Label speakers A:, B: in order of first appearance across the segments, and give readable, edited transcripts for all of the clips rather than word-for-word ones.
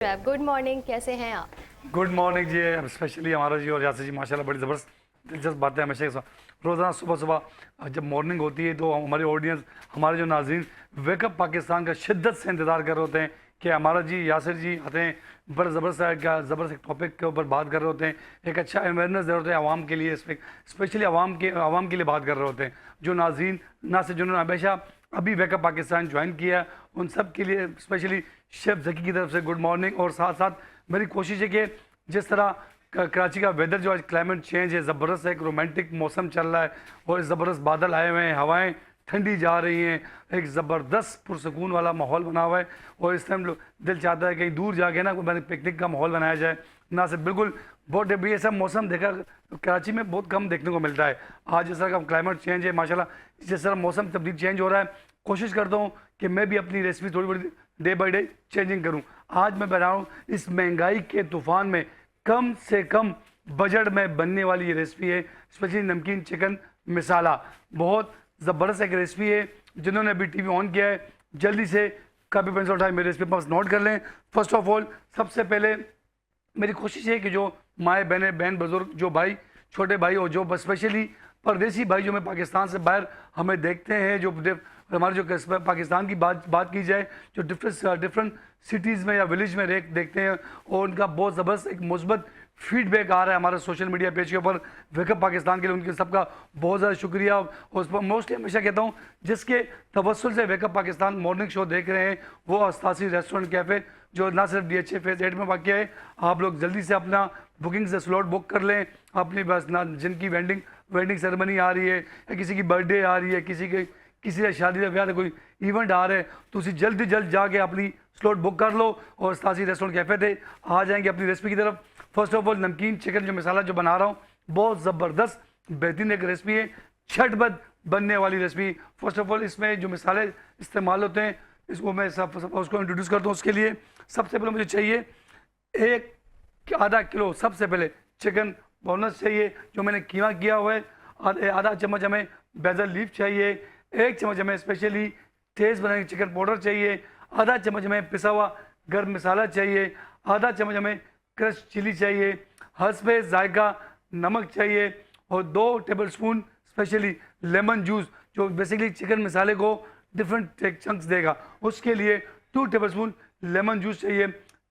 A: Good morning, कैसे हैं आप?
B: गुड मॉर्निंग जी। स्पेशली हमारा जी और यासिर जी माशाल्लाह बड़ी ज़बरदस्त दिलचस्प बातें हमेशा के साथ रोज़ाना सुबह सुबह जब मॉर्निंग होती है तो हमारी ऑडियंस, हमारे जो नाज़रीन वेकअप पाकिस्तान का शिद्दत से इंतज़ार कर रहे होते हैं कि हमारा जी यासिर जी आते हैं, बड़ा ज़बरदस्त एक टॉपिक के ऊपर बात कर रहे होते हैं, एक अच्छा अवेयरनेस दे रहे होते हैं आवाम के लिए, स्पेशली आवाम के लिए बात कर रहे होते हैं। जो नाज़रीन ना से जिन्होंने हमेशा अभी वेकअप पाकिस्तान ज्वाइन किया, उन सब के लिए स्पेशली शेफ जकी की तरफ से गुड मॉर्निंग। और साथ साथ मेरी कोशिश है कि जिस तरह कराची का वेदर जो आज क्लाइमेट चेंज है, ज़बरदस्त एक रोमांटिक मौसम चल रहा है और ज़बरदस्त बादल आए हुए हैं, हवाएं ठंडी जा रही हैं, एक ज़बरदस्त पुरसकून वाला माहौल बना हुआ है। और इस टाइम दिल चाहता है कहीं दूर जाके ना मैंने पिकनिक का माहौल बनाया जाए ना, से बिल्कुल बहुत भी ऐसा मौसम देखा कराची में बहुत कम देखने को मिलता है। आज जिस तरह का क्लाइमेट चेंज है माशाल्लाह, जिस तरह मौसम तब्दील चेंज हो रहा है, कोशिश करता हूँ कि मैं भी अपनी रेसिपी थोड़ी बड़ी डे बाई डे चेंजिंग करूँ। आज मैं बना रहा हूँ इस महंगाई के तूफान में कम से कम बजट में बनने वाली ये रेसिपी है, स्पेशली नमकीन चिकन मसाला। बहुत ज़बरदस्त एक रेसिपी है। जिन्होंने अभी टीवी ऑन किया है जल्दी से कॉपी पेंसिल उठाए मेरे रेसिपी पास नोट कर लें। फर्स्ट ऑफ ऑल सबसे पहले मेरी कोशिश है कि जो माएँ बहन बुजुर्ग, जो भाई छोटे भाई और जो स्पेशली परदेसी भाई जो मैं पाकिस्तान से बाहर हमें देखते हैं, जो हमारे जो पाकिस्तान की बात की जाए, जो डिफरेंट सिटीज़ में या विलेज में देखते हैं, और उनका बहुत ज़बरदस्त एक मुस्बत फीडबैक आ रहा है हमारे सोशल मीडिया पेज के ऊपर वेकअप पाकिस्तान के लिए। उनके सबका बहुत ज़्यादा शुक्रिया। और उस पर मोस्टली हमेशा कहता हूँ जिसके तवस्सुल से वेकअप पाकिस्तान मॉर्निंग शो देख रहे हैं, वो अस्तासी रेस्टोरेंट कैफ़े जो ना सिर्फ DHA फेज़ 8 में वाक़ है। आप लोग जल्दी से अपना बुकिंग से स्लॉट बुक कर लें अपनी, बस ना जिनकी वेडिंग सेरेमनी आ रही है या किसी की बर्थडे आ रही है, किसी का शादी का ब्याह कोई इवेंट आ रहा है, तो उसी जल्द जाके अपनी स्लॉट बुक कर लो और अस्तासी रेस्टोरेंट कैफ़े थे आ जाएंगे अपनी रेसिपी की तरफ। फर्स्ट ऑफ ऑल नमकीन चिकन जो मसाला जो बना रहा हूँ बहुत ज़बरदस्त बेहतरीन एक रेसिपी है, झटपट बनने वाली रेसिपी। फर्स्ट ऑफ ऑल इसमें जो मसाले इस्तेमाल होते हैं इसको मैं उसको इंट्रोड्यूस करता हूँ। उसके लिए सबसे पहले मुझे चाहिए आधा किलो सबसे पहले चिकन बोनस चाहिए, जो मैंने कीमा किया हुआ है। आधा चम्मच हमें बेजल लीफ चाहिए, 1 चम्मच हमें स्पेशली टेस्ट बनाने चिकन पाउडर चाहिए, आधा चम्मच हमें पिसा हुआ गर्म मसाला चाहिए, आधा चम्मच हमें क्रश चिली चाहिए, हस्बे जायका नमक चाहिए, और 2 टेबलस्पून स्पेशली लेमन जूस जो बेसिकली चिकन मसाले को डिफरेंट चंक्स देगा, उसके लिए 2 टेबलस्पून लेमन जूस चाहिए,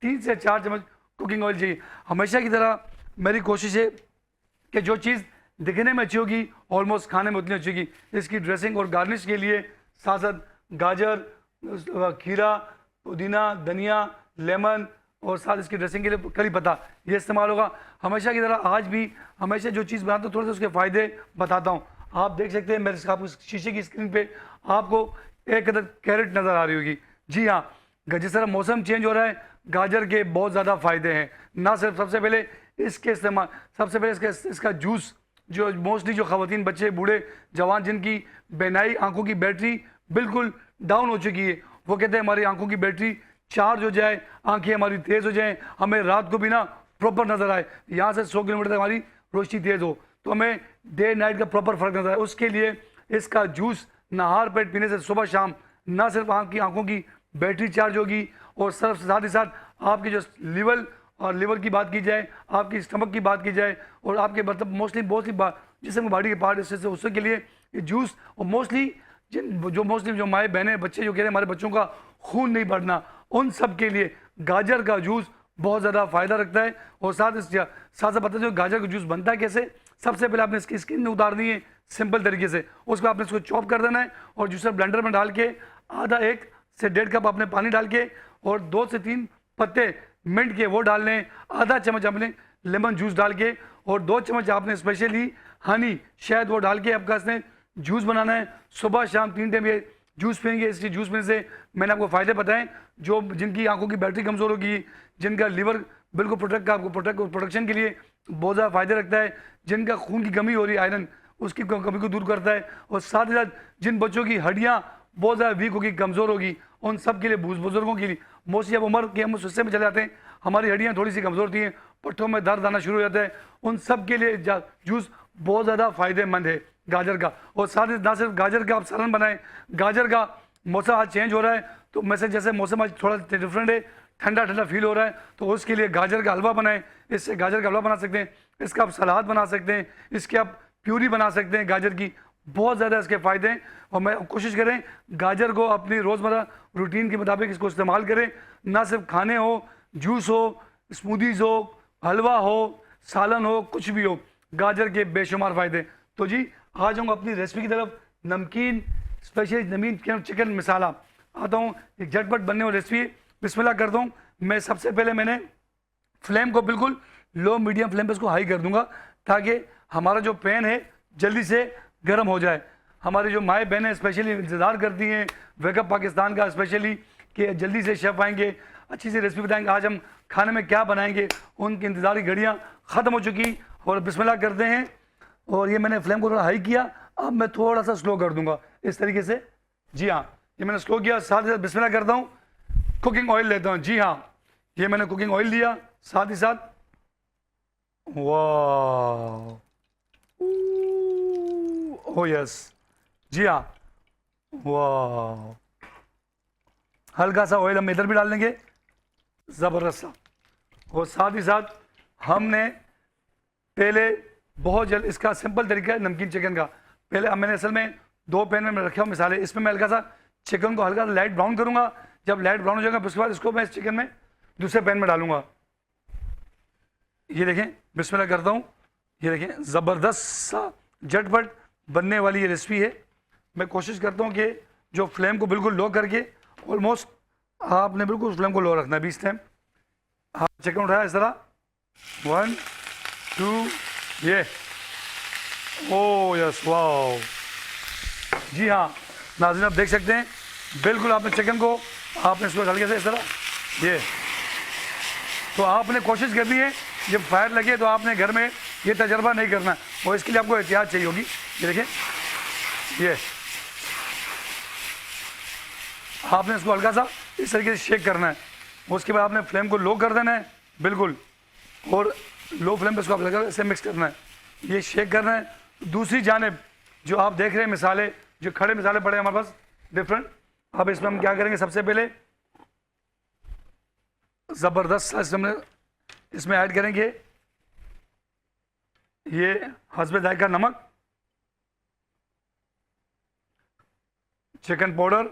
B: 3 से 4 चम्मच कुकिंग ऑयल चाहिए। हमेशा की तरह मेरी कोशिश है कि जो चीज़ दिखने में अच्छी होगी ऑलमोस्ट खाने में उतनी अच्छी होगी। इसकी ड्रेसिंग और गार्निश के लिए साथ साथ गाजर, खीरा, पुदीना, धनिया, लेमन और साथ इसकी ड्रेसिंग के लिए करी पत्ता ये इस्तेमाल होगा। हमेशा की तरह आज भी हमेशा जो चीज़ बनाता हूँ थोड़े से उसके फ़ायदे बताता हूँ। आप देख सकते हैं मेरे आपको शीशे की स्क्रीन पे आपको एक अदद कैरेट नज़र आ रही होगी। जी हाँ, जिस तरह मौसम चेंज हो रहा है गाजर के बहुत ज़्यादा फ़ायदे हैं। ना सिर्फ सबसे पहले इसका जूस जो मोस्टली जो ख़वातीन, बच्चे, बूढ़े, जवान जिनकी बेनाई आंखों की बैटरी बिल्कुल डाउन हो चुकी है, वो कहते हैं हमारी आंखों की बैटरी चार्ज हो जाए, आंखें हमारी तेज़ हो जाएं, हमें रात को भी ना प्रॉपर नज़र आए, यहाँ से 100 किलोमीटर तक हमारी रोशनी तेज़ हो, तो हमें डे नाइट का प्रॉपर फ़र्क नजर आए। उसके लिए इसका जूस नहार पेट पीने से सुबह शाम ना सिर्फ आंखों की बैटरी चार्ज होगी और साथ ही साथ आपकी जो लिवर की बात की जाए, आपकी स्टमक की बात की जाए, और आपके मतलब मोस्टली जिसम बॉडी के पार्ट उसके लिए ये जूस, और मोस्टली जो माएँ बहनें बच्चे जो कह रहे हैं हमारे बच्चों का खून नहीं बढ़ना, उन सब के लिए गाजर का जूस बहुत ज़्यादा फ़ायदा रखता है। और साथ पता जो गाजर का जूस बनता है कैसे, सबसे पहले आपने इसकी स्किन उतारनी है सिंपल तरीके से, उसको आपने इसको चॉप कर देना है और जूसर ब्लेंडर में डाल के आधा 1 से 1.5 कप आपने पानी डाल के और 2 से 3 पत्ते मिंट के वो डालने हैं, आधा चम्मच आपने लेमन जूस डाल के और 2 चम्मच आपने स्पेशली हनी शहद वो डाल के आपका इसमें जूस बनाना है। सुबह शाम 3 टाइम ये जूस पियेंगे। इसकी जूस पीने से मैंने आपको फ़ायदे बताएं, जो जिनकी आंखों की बैटरी कमज़ोर होगी, जिनका लिवर बिल्कुल प्रोटेक्शन के लिए बहुत ज़्यादा फ़ायदे रखता है, जिनका खून की कमी हो रही है आयरन उसकी कमी को दूर करता है, और साथ ही साथ जिन बच्चों की हड्डियाँ बहुत ज़्यादा वीक होगी, कमज़ोर होगी, उन सब के लिए, बुजुर्गों के लिए मोस्टली अब उम्र के हम उस हिस्से में चले जाते हैं, हमारी हड्डियाँ थोड़ी सी कमज़ोर होती हैं, पट्टों में दर्द आना शुरू हो जाता है, उन सब के लिए जूस बहुत ज़्यादा फ़ायदेमंद है गाजर का। और साथ ही ना सिर्फ गाजर का आप सालन बनाएं, गाजर का मौसम आज चेंज हो रहा है तो जैसे मौसम आज थोड़ा डिफरेंट है, ठंडा ठंडा फील हो रहा है तो उसके लिए गाजर का हलवा बनाएं। इससे गाजर का हलवा बना सकते हैं, इसका आप सलाद बना सकते हैं, इसके आप प्यूरी बना सकते हैं गाजर की। बहुत ज़्यादा इसके फ़ायदे हैं और मैं कोशिश करें गाजर को अपनी रोज़मर्रा रूटीन के मुताबिक इसको इस्तेमाल करें। ना सिर्फ खाने हो, जूस हो, स्मूदीज़ हो, हलवा हो, सालन हो, कुछ भी हो, गाजर के बेशुमार फ़ायदे। तो जी आ जाऊँगा अपनी रेसिपी की तरफ। नमकीन स्पेशल नमकीन चिकन मसाला आता हूँ, एक झटपट बनने वाली रेसिपी। बिस्मिल्लाह करता हूँ। मैं सबसे पहले मैंने फ्लेम को बिल्कुल लो मीडियम फ्लेम पे इसको हाई कर दूंगा ताकि हमारा जो पैन है जल्दी से गर्म हो जाए। हमारी जो माएँ बहनें स्पेशली इंतज़ार करती हैं वेकअप पाकिस्तान का स्पेशली कि जल्दी से शेफ़ आएंगे, अच्छी सी रेसिपी बताएंगे, आज हम खाने में क्या बनाएंगे। उनकी इंतज़ार की घड़ियाँ ख़त्म हो चुकी और बिस्मिल्लाह करते हैं। और ये मैंने फ्लेम को थोड़ा हाई किया, अब मैं थोड़ा सा स्लो कर दूंगा इस तरीके से। जी हाँ, ये मैंने स्लो किया। साथ ही साथ बिस्मिल्लाह करता हूँ, कुकिंग ऑयल लेता हूँ। जी हाँ, ये मैंने कुकिंग ऑयल लिया। साथ ही साथ वाह, ओ यस, जी हाँ, वाह, हल्का सा ऑयल हम इधर भी डाल देंगे, ज़बरदस्त सा। और साथ ही साथ हमने पहले बहुत जल्द इसका सिंपल तरीका है नमकीन चिकन का। पहले मैंने असल में 2 पैन में रखे हुए मसाले, इसमें मैं हल्का सा चिकन को हल्का सा लाइट ब्राउन करूंगा। जब लाइट ब्राउन हो जाएगा उसके बाद इसको मैं इस चिकन में दूसरे पैन में डालूंगा। ये देखें, बिस्मिल्लाह करता हूँ। ये देखें, ज़बरदस्त सा झटपट बनने वाली ये रेसिपी है। मैं कोशिश करता हूँ कि जो फ्लेम को बिल्कुल लो करके, ऑलमोस्ट आपने बिल्कुल फ्लेम को लो रखना है 20 टाइम। आप चिकन उठाया इस तरह, 1 2, ये, ओ यस, वाओ। जी हाँ नाज़रीन, आप देख सकते हैं बिल्कुल आपने चिकन को आपने इसको हल्के से इस तरह, ये तो आपने कोशिश करनी है जब फायर लगे तो आपने घर में ये तजर्बा नहीं करना है और इसके लिए आपको एहतियात चाहिए होगी। ये देखें, ये आपने इसको हल्का सा इस तरीके से शेक करना है। उसके बाद आपने फ्लेम को लो कर देना है बिल्कुल, और लो फ्लेम पे इसको आप लगा इसे मिक्स करना है, ये शेक करना है। दूसरी जानिब जो आप देख रहे हैं मसाले, जो खड़े मसाले पड़े हैं हमारे पास डिफरेंट, अब इसमें हम क्या करेंगे, सबसे पहले ज़बरदस्त सा इसमें ऐड करेंगे ये हस्बे जायका नमक, चिकन पाउडर।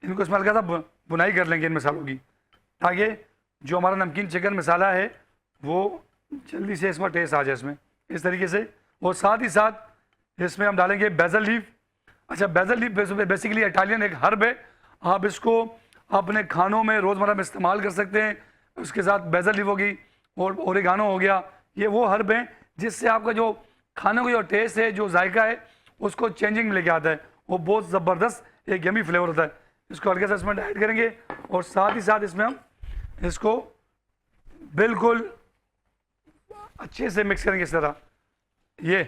B: इनको इसमें हल्का सा बुनाई कर लेंगे इन मसालों की, ताकि जो हमारा नमकीन चिकन मसाला है वो जल्दी से इसमें टेस्ट आ जाए इसमें, इस तरीके से। और साथ ही साथ इसमें हम डालेंगे बेसल लीफ। अच्छा, बेसल लीफ बेसिकली इटालियन एक हर्ब है, आप इसको अपने खानों में रोज़मर्रा में इस्तेमाल कर सकते हैं। उसके साथ बेसल लीफ होगी और ओरिगानो हो गया, ये वो हर्ब हैं जिससे आपका जो खाने का जो टेस्ट है, जो जायका है, उसको चेंजिंग में लेके आता है। वो बहुत ज़बरदस्त एक यमी फ्लेवर होता है। इसको हल्के से इसमें ऐड करेंगे और साथ ही साथ इसमें हम इसको बिल्कुल अच्छे से मिक्स करेंगे इस तरह। ये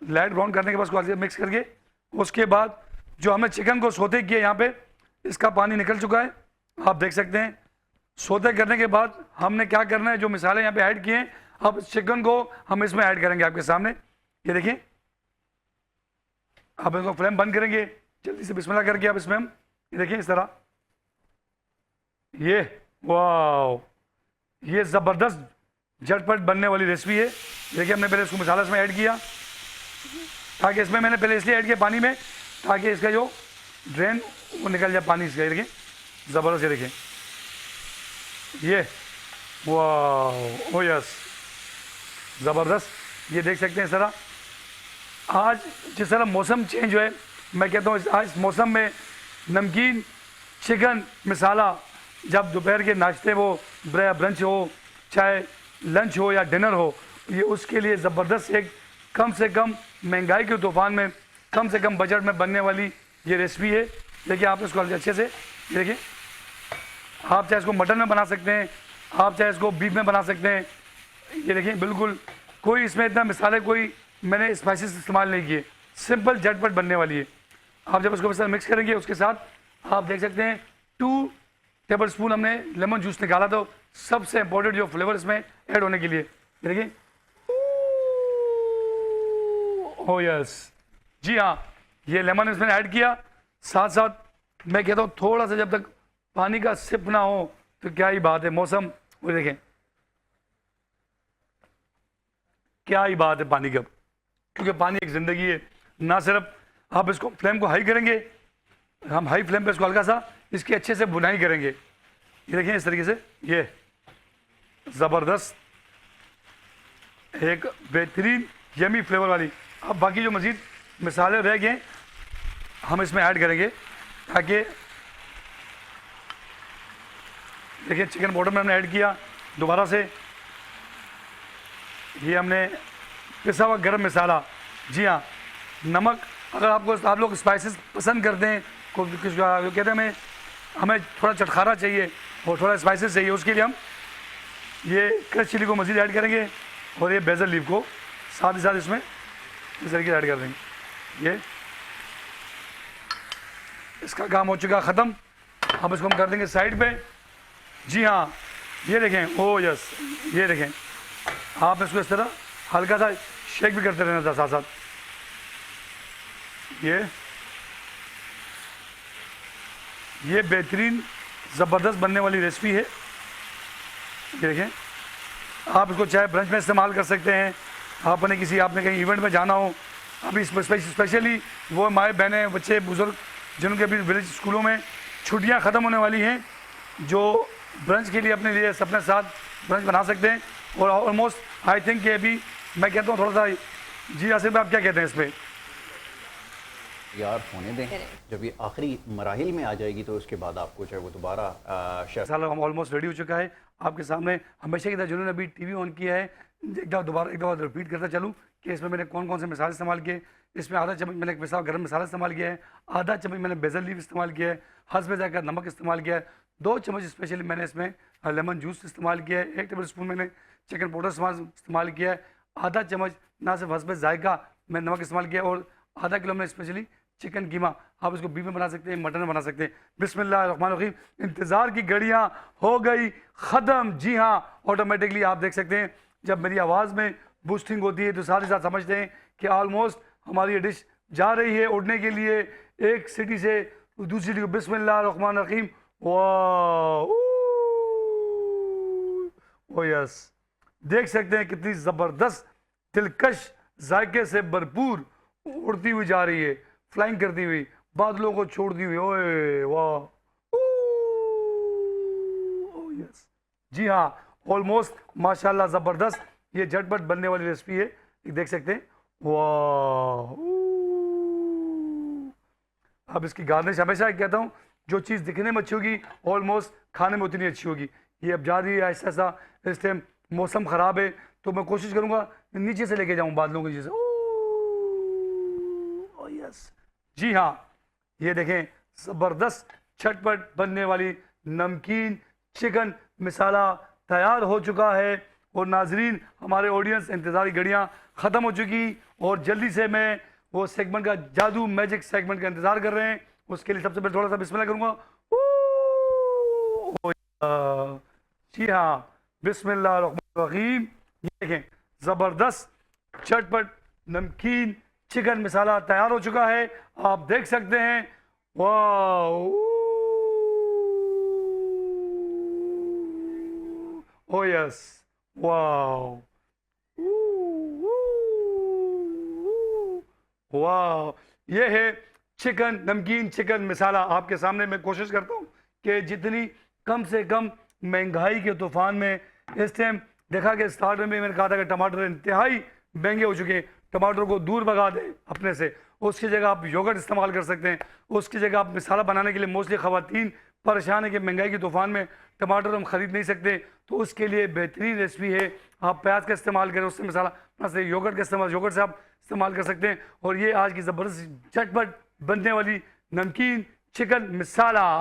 B: लाइट ब्राउन करने के बाद उसको मिक्स करके उसके बाद जो हमें चिकन को सोते किया, यहाँ पे इसका पानी निकल चुका है, आप देख सकते हैं। सोते करने के बाद हमने क्या करना है, जो मसाले यहाँ पे ऐड किए हैं, अब चिकन को हम इसमें ऐड करेंगे आपके सामने। ये देखिए, अब इसको फ्लेम बंद करेंगे जल्दी से, बिस्मिल्लाह करके। अब इसमें हम ये देखिए इस तरह, ये वाह, ये ज़बरदस्त झटपट बनने वाली रेसिपी है। देखिए, हमने पहले इसको मसाला इसमें ऐड किया, ताकि इसमें मैंने पहले इसलिए ऐड किया पानी में, ताकि इसका जो ड्रेन वो निकल जाए पानी इसका। ये देखिए ज़बरदस्त, ये देखिए, ये वाह, ओ यस, ज़बरदस्त। ये देख सकते हैं इस तरह। आज जिस तरह मौसम चेंज हुआ है, मैं कहता हूँ आज मौसम में नमकीन चिकन मसाला, जब दोपहर के नाश्ते वो ब्रंच हो, चाहे लंच हो या डिनर हो, ये उसके लिए ज़बरदस्त एक कम से कम महंगाई के तूफान में कम से कम बजट में बनने वाली ये रेसिपी है। देखिए, आप इसको अच्छे से देखिए, आप चाहे इसको मटन में बना सकते हैं, आप चाहे इसको बीफ में बना सकते हैं। ये देखिए, बिल्कुल कोई इसमें इतना मसाले, कोई मैंने स्पाइसेस इस्तेमाल नहीं किए, सिंपल झटपट बनने वाली है। आप जब इसको मिक्स करेंगे, उसके साथ आप देख सकते हैं 2 टेबल स्पून हमने लेमन जूस निकाला, तो सबसे इंपॉर्टेंट जो फ्लेवर इसमें ऐड होने के लिए। देखिए, ओ यस, जी हाँ, ये लेमन इसमें ऐड किया। साथ साथ मैं कहता हूँ थोड़ा सा जब तक पानी का सिप ना हो, तो क्या ही बात है, मौसम वो देखें क्या ही बात है पानी की, अब क्योंकि पानी एक ज़िंदगी है। ना सिर्फ आप इसको फ्लेम को हाई करेंगे, हम हाई फ्लेम पे इसको हल्का सा इसकी अच्छे से बुनाई करेंगे। ये देखें इस तरीके से, ये ज़बरदस्त एक बेहतरीन यमी फ्लेवर वाली। अब बाकी जो मज़ीद मिसाले रह गए हम इसमें ऐड करेंगे, ताकि देखिए चिकन पाउडर में हमने ऐड किया दोबारा से, ये हमने पिसा हुआ गरम मसाला, जी हाँ, नमक। अगर आप लोग स्पाइसेस पसंद करते हैं, कहते हैं हमें थोड़ा चटखारा चाहिए और थोड़ा स्पाइसेस चाहिए, उसके लिए हम ये क्रश चिली को मज़ीद ऐड करेंगे और ये बेसल लीफ को साथ ही साथ इसमें इस तरीके से ऐड कर देंगे। ये इसका काम हो चुका ख़त्म। अब इसको हम कर देंगे साइड पे। जी हाँ, ये देखें, ओ यस, ये देखें, आप इसको इस तरह हल्का सा शेक भी करते रहना था साथ साथ। ये बेहतरीन ज़बरदस्त बनने वाली रेसिपी है। ये देखें, आप इसको चाहे ब्रंच में इस्तेमाल कर सकते हैं, आपने कहीं इवेंट में जाना हो, अभी स्पेशली वो माए बहनें बच्चे बुज़ुर्ग जिनके अभी विलेज स्कूलों में छुट्टियां ख़त्म होने वाली हैं, जो ब्रंच के लिए अपने लिए अपने साथ ब्रंच बना सकते हैं। और ऑलमोस्ट आई थिंक कि अभी मैं कहता हूँ थोड़ा सा, जी आसिफ भाई आप क्या कहते हैं इस पर?
C: यार होने दें, जब ये आखिरी मराहिल में आ जाएगी तो उसके बाद आपको चाहे वो दोबारा
B: साल हम ऑलमोस्ट रेडी हो चुका है आपके सामने। हमेशा की तरह जिन्होंने अभी टीवी ऑन किया है, एक दफ़ा रिपीट करता चलूँ कि इसमें मैंने कौन कौन से मसाले इस्तेमाल किए। इसमें आधा चम्मच मैंने पिसा गरम मसाला इस्तेमाल किया है, आधा चम्मच मैंने बेसल लीफ इस्तेमाल किया है, हस्बे ज़ायक़ा नमक इस्तेमाल किया है, 2 चम्मच स्पेशली मैंने इसमें लेमन जूस इस्तेमाल किया है, 1 टेबल स्पून मैंने चिकन पाउडर इस्तेमाल किया है, आधा चम्मच ना सिर्फ हस्बे ज़ायक़ा मैं नमक इस्तेमाल किया है, और आधा किलो में स्पेशली चिकन कीमा। आप इसको बीफ में बना सकते हैं, मटन में बना सकते हैं। बिस्मिल्लाहिर्रहमानिर्रहीम। इंतज़ार की घड़ियाँ हो गई ख़त्म। जी हाँ, ऑटोमेटिकली आप देख सकते हैं जब मेरी आवाज़ में बूस्टिंग होती है तो साथ ही साथ समझते हैं कि ऑलमोस्ट हमारी ये डिश जा रही है उड़ने के लिए एक सिटी से दूसरी सिटी को। बिस्मिल्लाहिर्रहमानिर्रहीम। वाह, ओ यस, देख सकते हैं कितनी ज़बरदस्त दिलकश जायके से भरपूर उड़ती हुई जा रही है, फ्लाइंग करती हुई, बादलों को छोड़ती हुई। ओए वाह, ओ यस, जी हाँ, ऑलमोस्ट माशाल्लाह ज़बरदस्त ये झटपट बनने वाली रेसिपी है, देख सकते हैं। वाह, अब इसकी गार्निश हमेशा कहता हूँ, जो चीज़ दिखने में अच्छी होगी ऑलमोस्ट खाने में उतनी अच्छी होगी। ये अब जा रही है ऐसा ऐसा, इस टाइम मौसम ख़राब है तो मैं कोशिश करूँगा नीचे से लेके जाऊँ बादलों के नीचे से। ओ यस, जी हाँ, ये देखें ज़बरदस्त झटपट बनने वाली नमकीन चिकन मसाला तैयार हो चुका है। और नाजरीन, हमारे ऑडियंस इंतज़ार की घड़ियाँ ख़त्म हो चुकी और जल्दी से मैं वो सेगमेंट का जादू मैजिक सेगमेंट का इंतज़ार कर रहे हैं। उसके लिए सबसे पहले थोड़ा सा बिस्मिल्लाह करूँगा। जी हाँ, बिस्मिल्लाहिर्रहमानिर्रहीम। ये देखें ज़बरदस्त झटपट नमकीन चिकन मसाला तैयार हो चुका है, आप देख सकते हैं। वाह, ओ यस, वाह, वाह, ये है चिकन नमकीन चिकन मसाला आपके सामने। मैं कोशिश करता हूँ कि जितनी कम से कम महंगाई के तूफान में इस टाइम देखा कि स्टार्ट में मैंने कहा था कि टमाटर इंतहाई महंगे हो चुके हैं, टमाटर को दूर भगा दें अपने से, उसकी जगह आप योगर्ट इस्तेमाल कर सकते हैं, उसकी जगह आप मसाला बनाने के लिए मोस्टली ख़वातीन परेशान है कि महंगाई के तूफान में टमाटर हम ख़रीद नहीं सकते, तो उसके लिए बेहतरीन रेसिपी है, आप प्याज का इस्तेमाल करें, उससे मसाला ना से योगर्ट का इस्तेमाल, योगर्ट से आप इस्तेमाल कर सकते हैं। और ये आज की ज़बरदस्त झटपट बनने वाली नमकीन चिकन मसाला